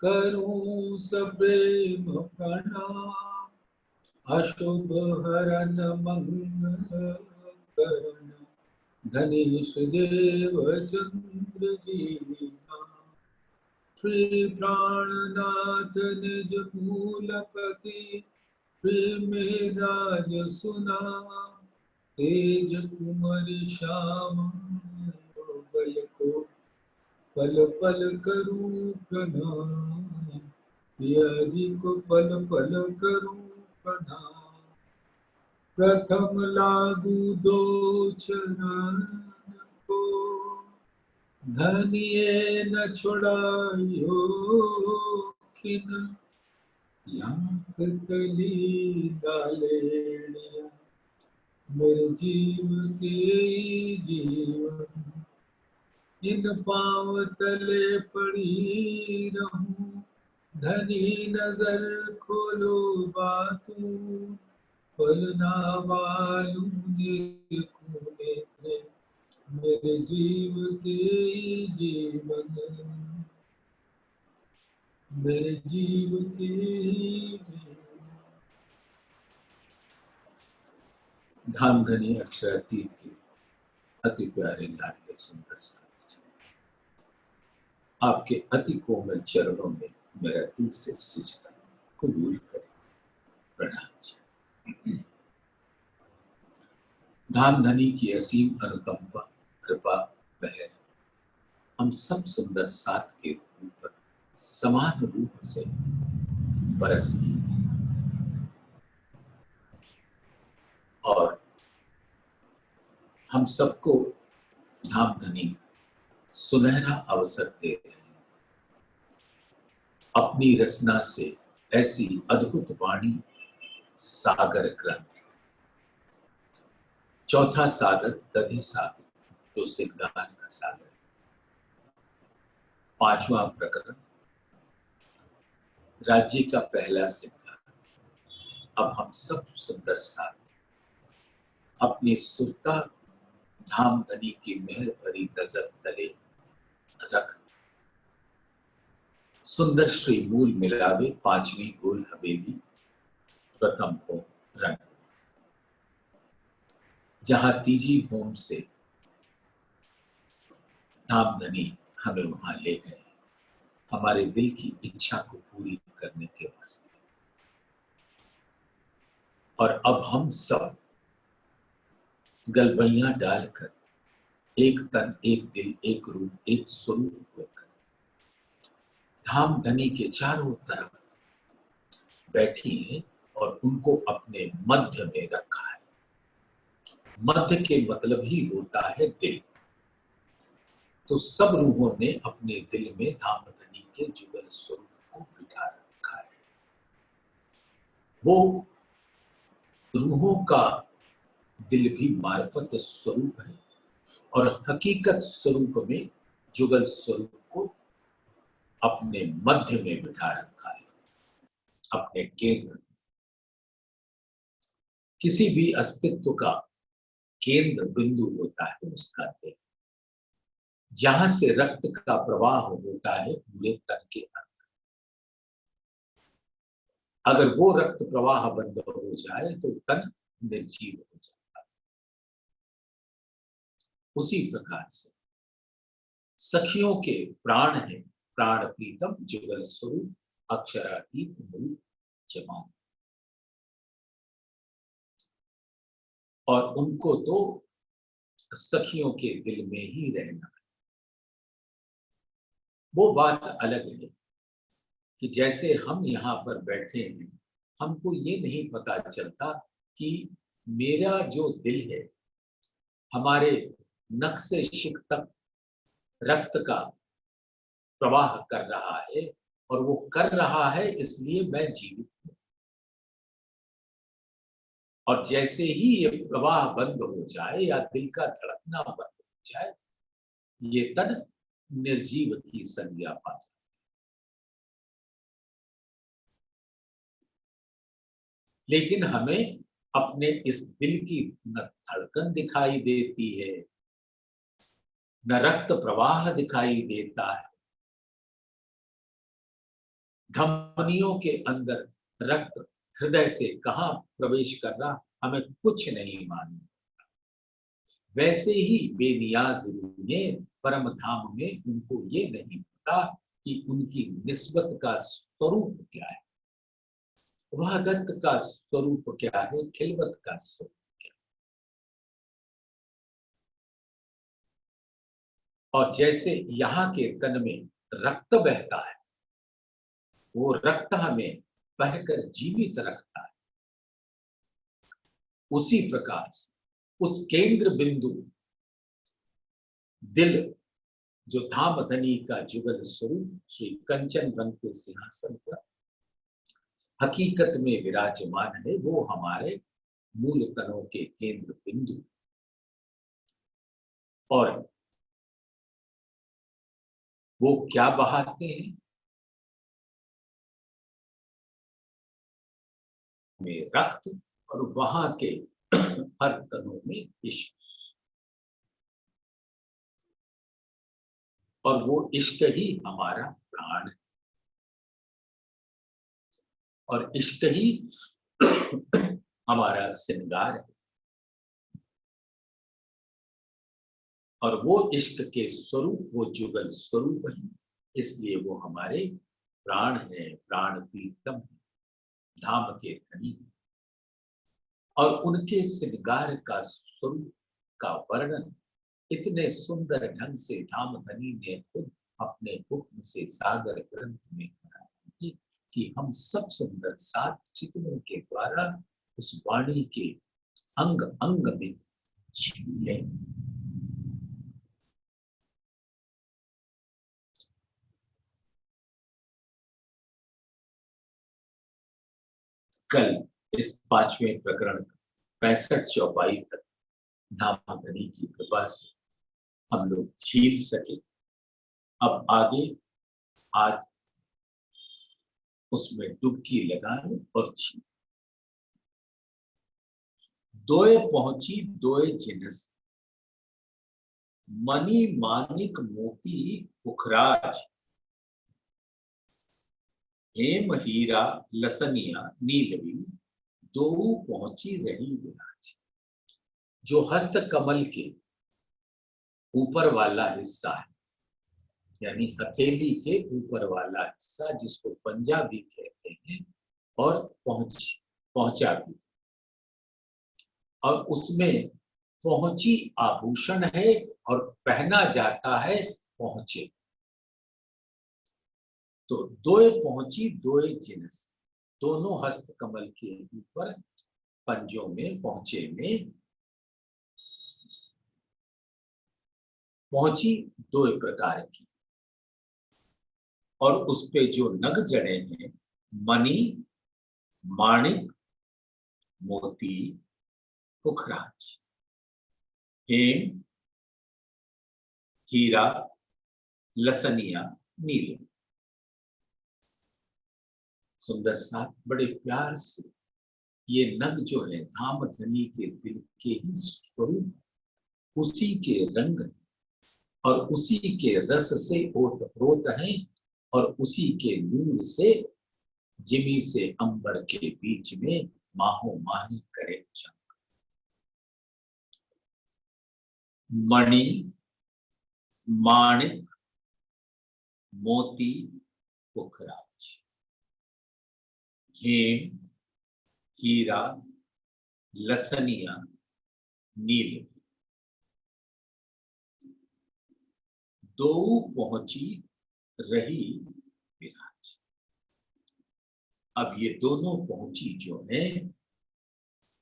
करूं सप्रेम प्रणाम। अशुभ हरन मंगल करण धनीश देव चंद्र जी नाम। श्री प्राणनाथ निज मूलपति प्रेमराज सुनाम। तेज कुमर श्याम बल को पल पल करूं प्रणाम। पिया जी को पल पल करूं प्रणाम। प्रथम लागू दो चरण को धनिये न छुड़ायो खिन। लाख तली डालेणिया मेरे जीव के जीवन। इन पाँव तले पड़ी रहूं धनी नजर खोलो बातू। पलना वालू देखूं मेरे जीव के जीवन। मेरे जीव के जीवन। धामधनी अक्षरातीत के अति प्यारे लाडले सुंदर साथ आपके अति कोमल चरणों में मेरा दिल से सिजदा कबूल करें। प्रणाम जी। धामधनी की असीम अनुकंपा कृपा बहर हम सब सुंदर साथ के रूप पर समान रूप से बरस रही है और हम सबको धामधनी सुनहरा अवसर दे रहे हैं अपनी रचना से ऐसी अद्भुत वाणी सागर ग्रंथ। चौथा सागर दधि सागर जो सिंगार का सागर। पांचवा प्रकरण राज्य का पहला सिंगार। अब हम सब सुंदर साथ अपनी सुरता धामधनी की मेहर भरी नजर तले रख सुंदर श्री मूल मिलावे पांचवी गोल हवेली प्रथम होम रंग। जहां तीजी होम से धामधनी हमें वहां ले गए हमारे दिल की इच्छा को पूरी करने के वास्ते। और अब हम सब गलबैया डालकर एक तन एक दिल एक रूप एक स्वरूप होकर धामधनी के चारों तरफ बैठी है और उनको अपने मध्य में रखा है। मध्य के मतलब ही होता है दिल। तो सब रूहों ने अपने दिल में धामधनी के जुगल स्वरूप को बिठा रखा है। वो रूहों का दिल भी मार्फत स्वरूप है और हकीकत स्वरूप में जुगल स्वरूप को अपने मध्य में बिठा रखा है, अपने केंद्र। किसी भी अस्तित्व का केंद्र बिंदु होता है उसका दिल, जहां से रक्त का प्रवाह होता है पूरे तन के अंदर। अगर वो रक्त प्रवाह बंद हो जाए तो तन निर्जीव हो जाता है। उसी प्रकार से सखियों के प्राण है प्राण प्रीतम जुगल स्वरूप अक्षरातीत मूल जमाओ। और उनको तो सखियों के दिल में ही रहना है। वो बात अलग है कि जैसे हम यहाँ पर बैठे हैं हमको ये नहीं पता चलता कि मेरा जो दिल है हमारे नख से शिख तक रक्त का प्रवाह कर रहा है और वो कर रहा है इसलिए मैं जीवित हूं। और जैसे ही ये प्रवाह बंद हो जाए या दिल का धड़कना बंद हो जाए ये तन निर्जीव की संज्ञा पा जाए। लेकिन हमें अपने इस दिल की न धड़कन दिखाई देती है न रक्त प्रवाह दिखाई देता है। धमनियों के अंदर रक्त हृदय से कहां प्रवेश कर रहा हमें कुछ नहीं मालूम। वैसे ही बेनियाज रूह ने परम धाम में उनको ये नहीं पता कि उनकी निस्बत का स्वरूप क्या है, वहदत का स्वरूप क्या है, खिलवत का स्वरूप क्या है। और जैसे यहाँ के तन में रक्त बहता है, वो रक्त हमें बहकर जीवित रखता है, उसी प्रकार से उस केंद्र बिंदु दिल जो धाम धनी का जुगल स्वरूप श्री कंचन रंग के सिंहासन पर हकीकत में विराजमान है, वो हमारे मूल तनों के केंद्र बिंदु। और वो क्या बहाते हैं, में रक्त और वहां के हर तनों में इश्क। और वो इश्क ही हमारा प्राण है, और इश्क ही हमारा श्रृंगार है। और वो इश्क के स्वरूप वो जुगल स्वरूप है, इसलिए वो हमारे प्राण है, प्राण प्रीतम है, धाम के धनी। और उनके श्रृंगार का स्वरूप का वर्णन इतने सुंदर ढंग से धाम धनी ने खुद अपने हुक्म से सागर ग्रंथ में कहा कि हम सब सुंदर 7 चित्रों के द्वारा उस वाणी के अंग अंग में छीले। कल इस 5वें प्रकरण 65 चौपाई तक धाम धनी की कृपा से हम लोग छील सके। अब आगे आज उसमें डुबकी लगाए और छील। दोए पहुंची दोए जिनस, मणि मानिक मोती पुखराज, हेम हीरा लसनिया नीलवी, दो पहुंची रही विराज। जो हस्त कमल के ऊपर वाला हिस्सा है, यानी हथेली के ऊपर वाला हिस्सा जिसको पंजा भी कहते हैं, और पहुंचा भी, और उसमें पहुंची आभूषण है और पहना जाता है पहुंचे। तो दोए पहुंची दोए जिनस, दोनों हस्त कमल के ऊपर पंजों में पहुंचे में पहुंची 2 प्रकार की, और उस पे जो नग जड़े हैं मणि माणिक मोती पुखराज, हेम हीरा लसनिया नीले। सुंदर सा बड़े प्यार से ये नग जो है धाम धनी के दिल के ही स्वरूप, उसी के रंग और उसी के रस से ओतप्रोत है, और उसी के नूर से जिमी से अंबर के बीच में माहो माही करे चमक। मणि माणिक मोती पुखराज, हेम हीरा लसनिया नील, दो पहुंची रही विराज। अब ये दोनों पहुंची जो है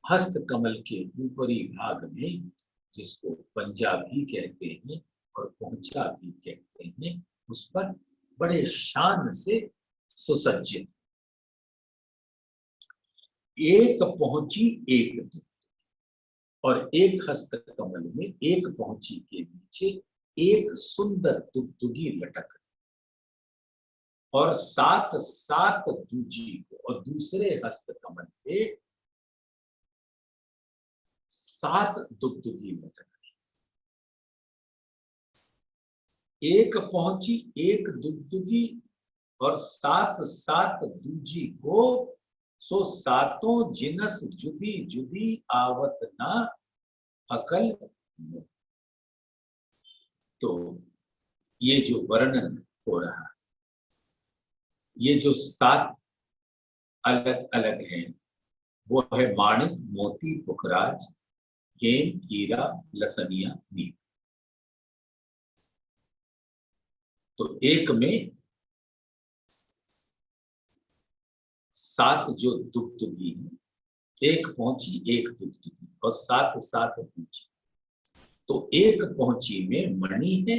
हस्त कमल के ऊपरी भाग में, जिसको पंजा भी कहते हैं और पहुंचा भी कहते हैं, उस पर बड़े शान से सुसज्जित एक पहुंची एक दुख, और एक हस्त कमल में एक पहुंची के नीचे एक सुंदर दुगदुगी लटक, और 7 दूजी को, और दूसरे हस्त कमल पे 7 दुगदुगी लटक। एक पहुंची एक दुगदुगी और सात सात दूजी को, सो सातों जिनस जुदी जुदी आवत ना अकल। तो ये जो वर्णन हो रहा है, ये जो सात अलग अलग हैं, वो है माणिक, मोती, पुखराज, हेम, हीरा, लसनिया, नील। तो एक में सात जो दुग्ध भी है, एक पहुंची एक दुग्ध भी, और सात सात पहुंची। तो एक पहुंची में मणि है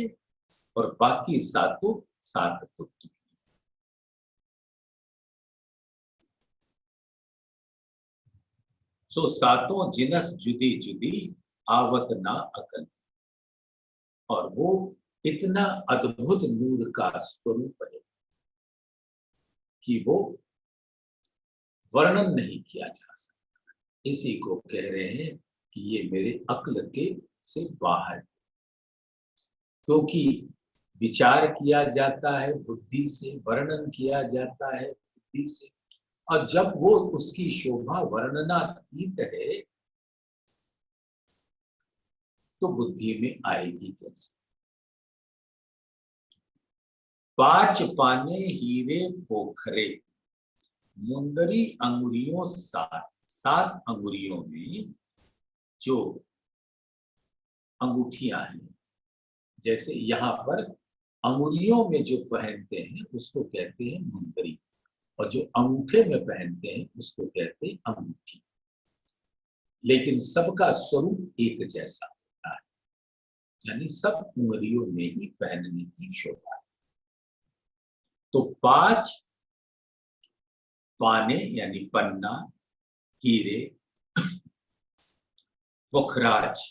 और बाकी सातों सात दुग्ध भी। सो सातों जिनस जुदी जुदी आवत ना अकल। और वो इतना अद्भुत नूर का स्वरूप है कि वो वर्णन नहीं किया जा सकता। इसी को कह रहे हैं कि ये मेरे अक्ल के से बाहर, क्योंकि विचार किया जाता है बुद्धि से, वर्णन किया जाता है बुद्धि से, और जब वो उसकी शोभा वर्णनातीत है तो बुद्धि में आएगी कैसे। पांच पाने हीरे पोखरे, मुंदरी अंगुरियों सात। सात अंगुरियों में जो अंगूठियां हैं, जैसे यहाँ पर अंगुलियों में जो पहनते हैं उसको कहते हैं मुंदरी, और जो अंगूठे में पहनते हैं उसको कहते हैं अंगूठी। लेकिन सबका स्वरूप एक जैसा होता है, यानी सब उंगलियों में ही पहनने की शोभा है। तो पांच पाने यानी पन्ना, हीरे, पुखराज,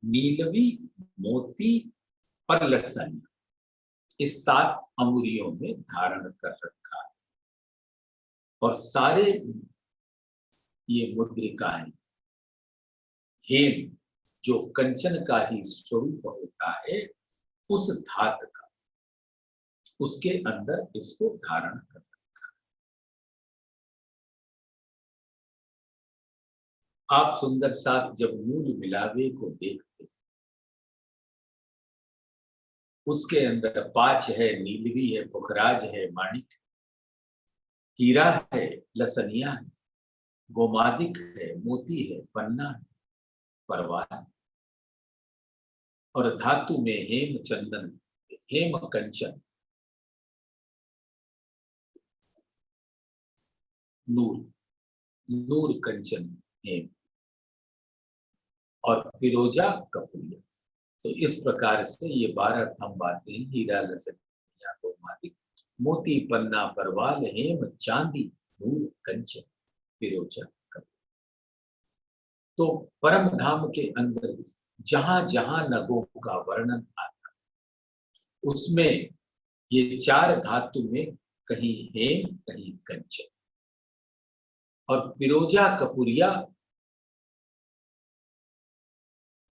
नीलवी, मोती और लसन, इस सात अंगुलियों में धारण कर रखा है। और सारे ये मुद्रिकाएं हेम, जो कंचन का ही स्वरूप होता है, उस धातु का, उसके अंदर इसको धारण कर रखा है। आप सुंदर साथ जब मूल मिलावे को देखते, उसके अंदर पांच है, नीलवी है, पुखराज है, माणिक, हीरा है, लसनिया है, गोमादिक है, मोती है, पन्ना है, परवाल, और धातु में हेम चंदन, हेम कंचन, नूर, नूर कंचन हेम, और फिरोजा कपूरिया। तो इस प्रकार से ये 12 थंब आते हैं, हीरा, लसनिया, गोमादिक, मोती, पन्ना, परवाल, हेम, चांदी, नूर, कंचन, फिरोजा कपूरिया। तो परम धाम के अंदर जहां जहां नगों का वर्णन आता, उसमें ये चार धातु में कहीं हेम, कहीं कंचन, और फिरोजा कपूरिया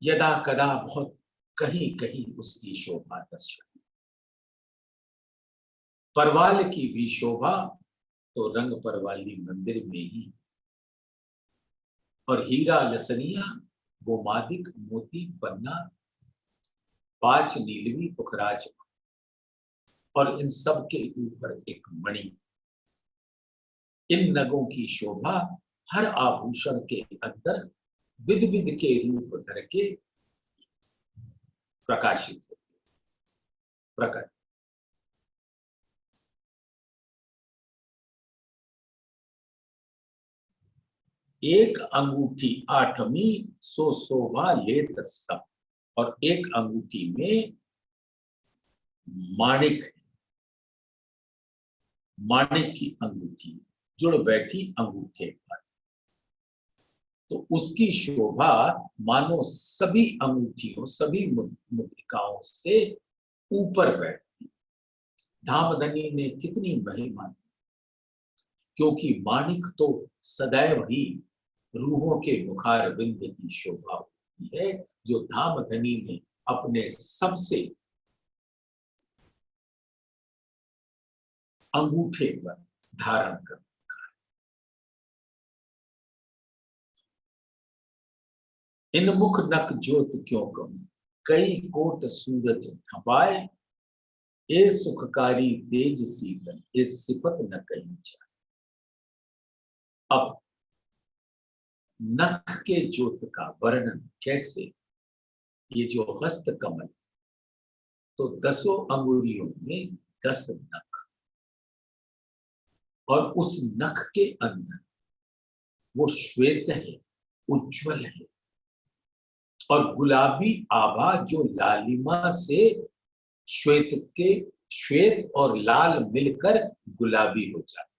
यदा कदा बहुत कहीं कहीं उसकी शोभा दर्शाती। परवाल की भी शोभा तो रंग परवाली मंदिर में ही, और हीरा, लसनिया, गोमादिक, मोती, पन्ना, पांच नीलवी, पुखराज, और इन सब के ऊपर एक मणि। इन नगों की शोभा हर आभूषण के अंदर विध विध के रूप धर के प्रकाशित होती, प्रकट। एक अंगूठी आठवीं, सो शोभा लेत सब। और एक अंगूठी में माणिक, माणिक की अंगूठी जुड़ बैठी अंगूठे पर, तो उसकी शोभा मानो सभी अंगूठियों, सभी मुद्रिकाओं से ऊपर बैठती। धामधनी ने कितनी महिमा, क्योंकि माणिक तो सदैव ही रूहों के मुखार बिंद की शोभा होती है, जो धामधनी ने अपने सबसे अंगूठे पर धारण कर। इन मुख नक ज्योत क्यों कम, कई कोट सूरज थपाए, ए सुखकारी तेज सीतन, ए सिफत न कहीं जाए। अब नख के ज्योत का वर्णन कैसे, ये जो हस्त कमल, तो 10 अंगुलियों में 10 नख, और उस नख के अंदर वो श्वेत है, उज्जवल है, और गुलाबी आभा जो लालिमा से श्वेत और लाल मिलकर गुलाबी हो जाते,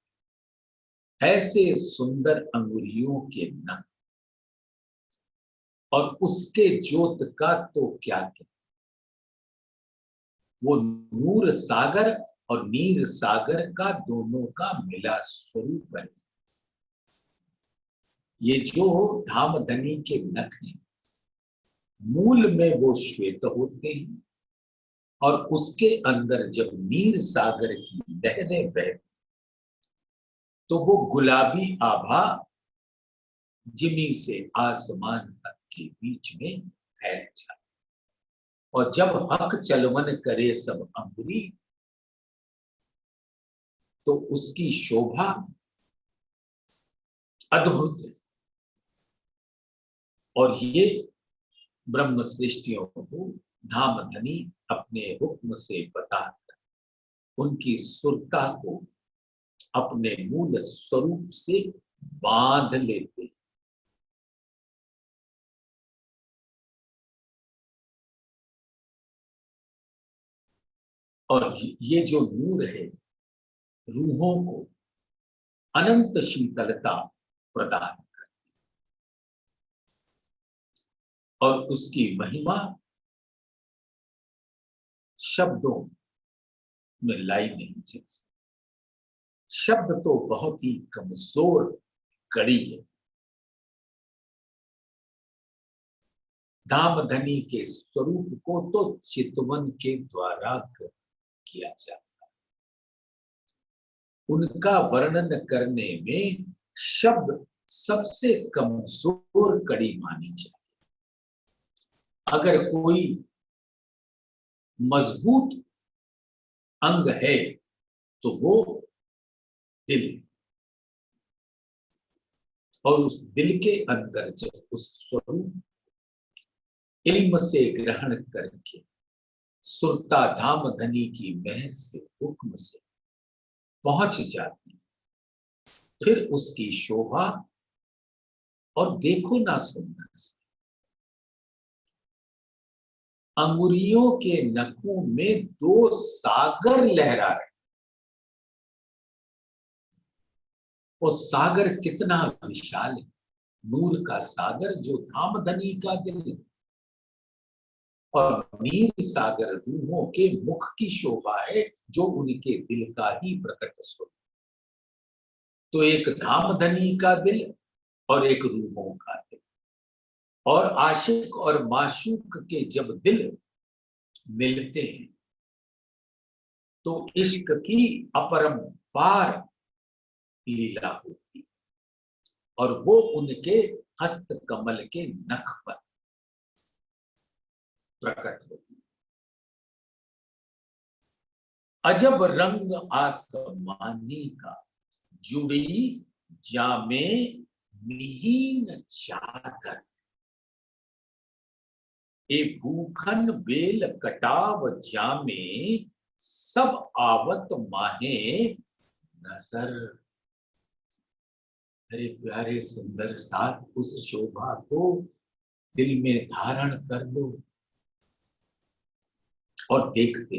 ऐसे सुंदर अंगुलियों के नख, और उसके ज्योत का तो क्या कहना, वो नूर सागर और नीर सागर का दोनों का मिला स्वरूप है। ये जो धामधनी के नख हैं, मूल में वो श्वेत होते हैं, और उसके अंदर जब नीर सागर की लहरें बहती तो वो गुलाबी आभा जमीन से आसमान तक के बीच में फैल जाती, और जब हक चलवन करे सब अंबरी, तो उसकी शोभा अद्भुत है। और ये ब्रह्म सृष्टियों को धामधनी अपने हुक्म से बताकर उनकी सुरता को अपने मूल स्वरूप से बांध लेते। और ये जो नूर है, रूहों को अनंत शीतलता प्रदान करती, और उसकी महिमा शब्दों में लाई नहीं जा सकती। शब्द तो बहुत ही कमजोर कड़ी है। धामधनी के स्वरूप को तो चितवन के द्वारा किया जाता है। उनका वर्णन करने में शब्द सबसे कमजोर कड़ी मानी जाए। अगर कोई मजबूत अंग है तो वो दिल, और उस दिल के अंदर जब उस स्वरूप इल्म से ग्रहण करके सुरता धामधनी की महर से हुक्म से पहुंच जाती, फिर उसकी शोभा, और देखो ना सुंदर से अंगुलियों के नखों में 2 सागर लहरा रहे। वो सागर कितना विशाल है, नूर का सागर जो धामधनी का दिल है, और नीर सागर रूहों के मुख की शोभा है जो उनके दिल का ही प्रकट स्वरूप। तो एक धामधनी का दिल और एक रूहों का दिल, और आशिक और माशूक के जब दिल मिलते हैं तो इश्क की अपरंपार लीला होती, और वो उनके हस्त कमल के नख पर प्रकट होती। अजब रंग आसमानी का, जुड़ी जामे मिहीन चादर, ए भूखन बेल कटाव जामे, सब आवत माहे नजर। अरे प्यारे सुंदर साथ उस शोभा को दिल में धारण कर लो, और देखते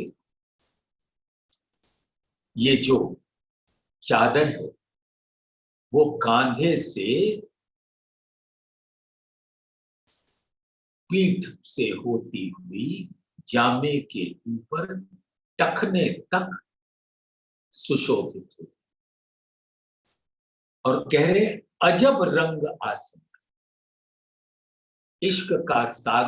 ये जो चादर है वो कांधे से पीठ से होती हुई जामे के ऊपर टखने तक सुशोभित हो, और कह रहे अजब रंग आसमान, इश्क का सागर